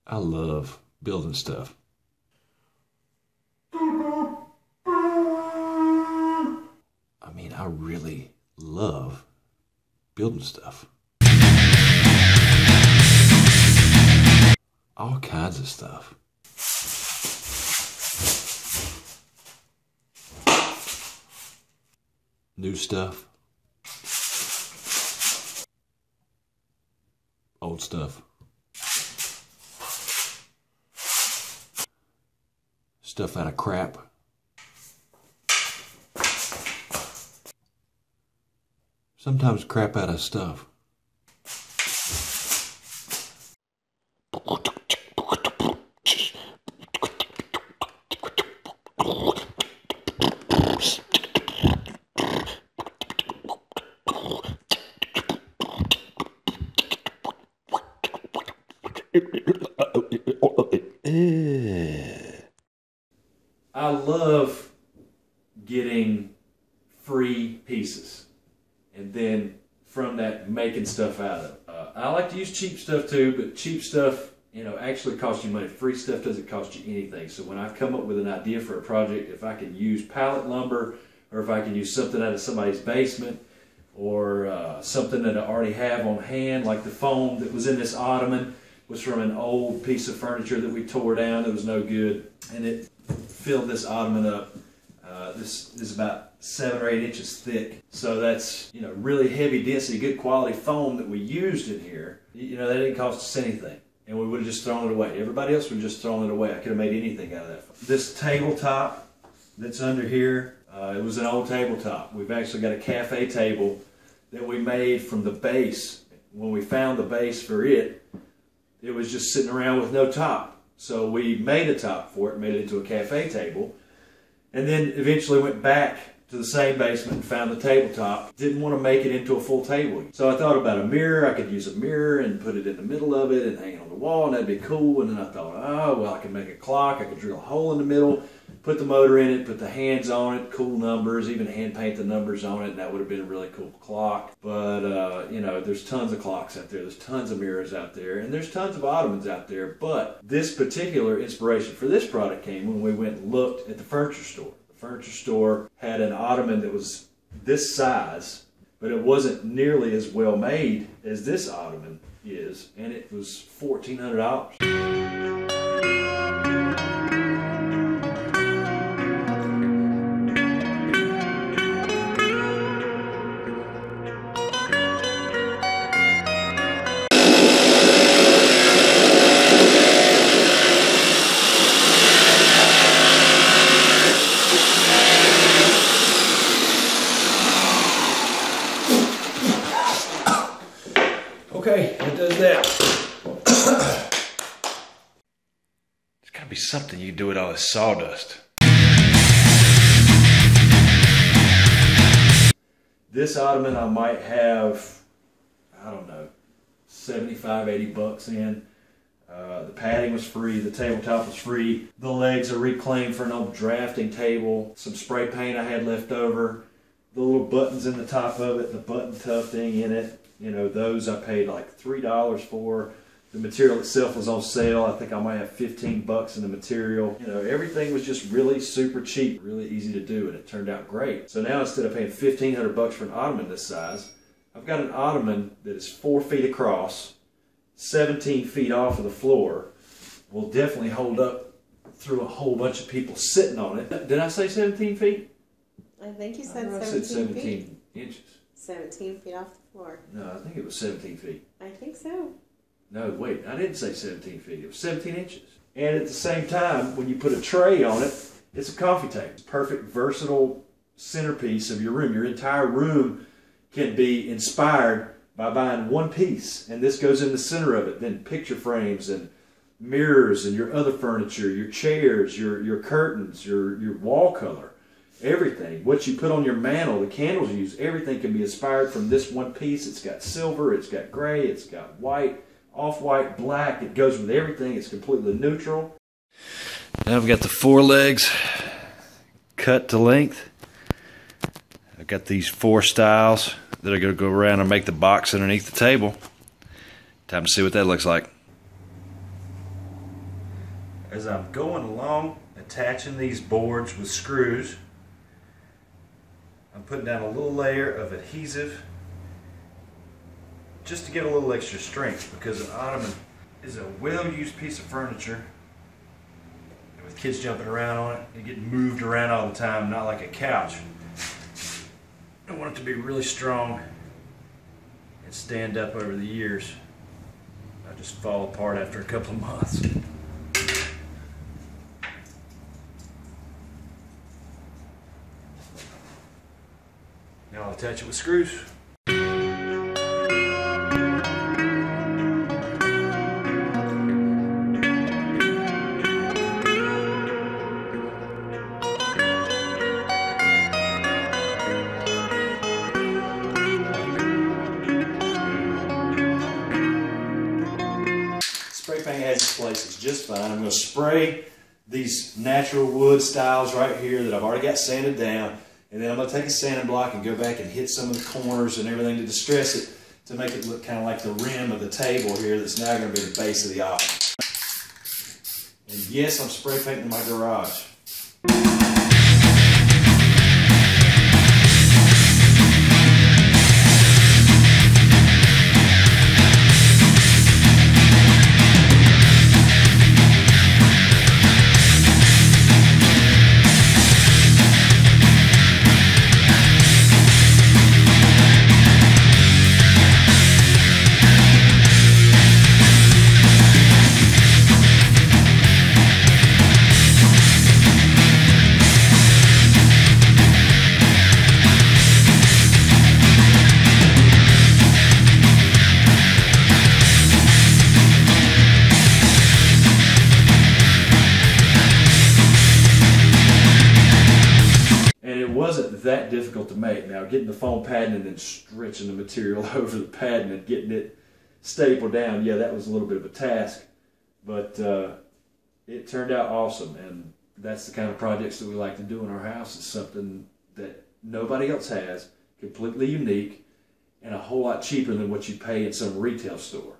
I love building stuff. I mean, I really love building stuff. All kinds of stuff. New stuff. Old stuff. Stuff out of crap. Sometimes crap out of stuff. I love getting free pieces and then from that making stuff out of it. I like to use cheap stuff too, but cheap stuff, you know, actually costs you money. Free stuff doesn't cost you anything. So when I come up with an idea for a project, if I can use pallet lumber or if I can use something out of somebody's basement or something that I already have on hand, like the foam that was in this Ottoman was from an old piece of furniture that we tore down that was no good, and it filled this Ottoman up. This is about 7 or 8 inches thick, so that's, you know, really heavy density, good quality foam that we used in here. You know, that didn't cost us anything, and we would have just thrown it away. Everybody else would have just thrown it away. I could have made anything out of that. This tabletop that's under here, it was an old tabletop. We've actually got a cafe table that we made from the base. When we found the base for it, it was just sitting around with no top. So we made a top for it, made it into a cafe table, and then eventually went back to the same basement and found the tabletop. Didn't want to make it into a full table. So I thought about a mirror. I could use a mirror and put it in the middle of it and hang it on the wall, and that'd be cool. And then I thought, oh, well, I can make a clock. I could drill a hole in the middle, put the motor in it, put the hands on it, cool numbers, even hand paint the numbers on it, and that would have been a really cool clock. But, you know, there's tons of clocks out there. There's tons of mirrors out there, and there's tons of Ottomans out there. But this particular inspiration for this product came when we went and looked at the furniture store. The furniture store had an Ottoman that was this size, but it wasn't nearly as well made as this Ottoman is, and it was $1,400. Okay, that does that. There's gotta be something you can do with all this sawdust. This Ottoman I might have, I don't know, 75, 80 bucks in. The padding was free, the tabletop was free. The legs are reclaimed for an old drafting table. Some spray paint I had left over. The little buttons in the top of it, the button tough thing in it. You know, those I paid like $3 for. The material itself was on sale. I think I might have 15 bucks in the material. You know, everything was just really super cheap, really easy to do, and it turned out great. So now instead of paying 1,500 bucks for an Ottoman this size, I've got an Ottoman that is 4 feet across, 17 feet off of the floor. Will definitely hold up through a whole bunch of people sitting on it. Did I say 17 feet? I think you said 17 feet. inches. 17 feet off the floor. No, I think it was 17 feet. I think so. No, wait, I didn't say 17 feet. It was 17 inches. And at the same time, when you put a tray on it, it's a coffee table. It's a perfect, versatile centerpiece of your room. Your entire room can be inspired by buying one piece, and this goes in the center of it. Then picture frames and mirrors and your other furniture, your chairs, your curtains, your wall color. Everything, what you put on your mantle, the candles you use, everything can be inspired from this one piece. It's got silver, it's got gray, it's got white, off-white, black. It goes with everything. It's completely neutral. Now I've got the 4 legs cut to length. I've got these 4 styles that are going to go around and make the box underneath the table. Time to see what that looks like. as I'm going along attaching these boards with screws, I'm putting down a little layer of adhesive just to get a little extra strength, because an Ottoman is a well-used piece of furniture with kids jumping around on it and getting moved around all the time, not like a couch. I want it to be really strong and stand up over the years. I just fall apart after a couple of months. Now I'll attach it with screws. Spray paint has its place, it's just fine. I'm going to spray these natural wood styles right here that I've already got sanded down, and then I'm going to take a sanding block and go back and hit some of the corners and everything to distress it to make it look kind of like the rim of the table here that's now going to be the base of the Ottoman. And yes, I'm spray painting my garage. Wasn't that difficult to make. Now, getting the foam padding and then stretching the material over the padding and getting it stapled down, yeah, that was a little bit of a task, but it turned out awesome. And that's the kind of projects that we like to do in our house. It's something that nobody else has, completely unique, and a whole lot cheaper than what you pay in some retail store.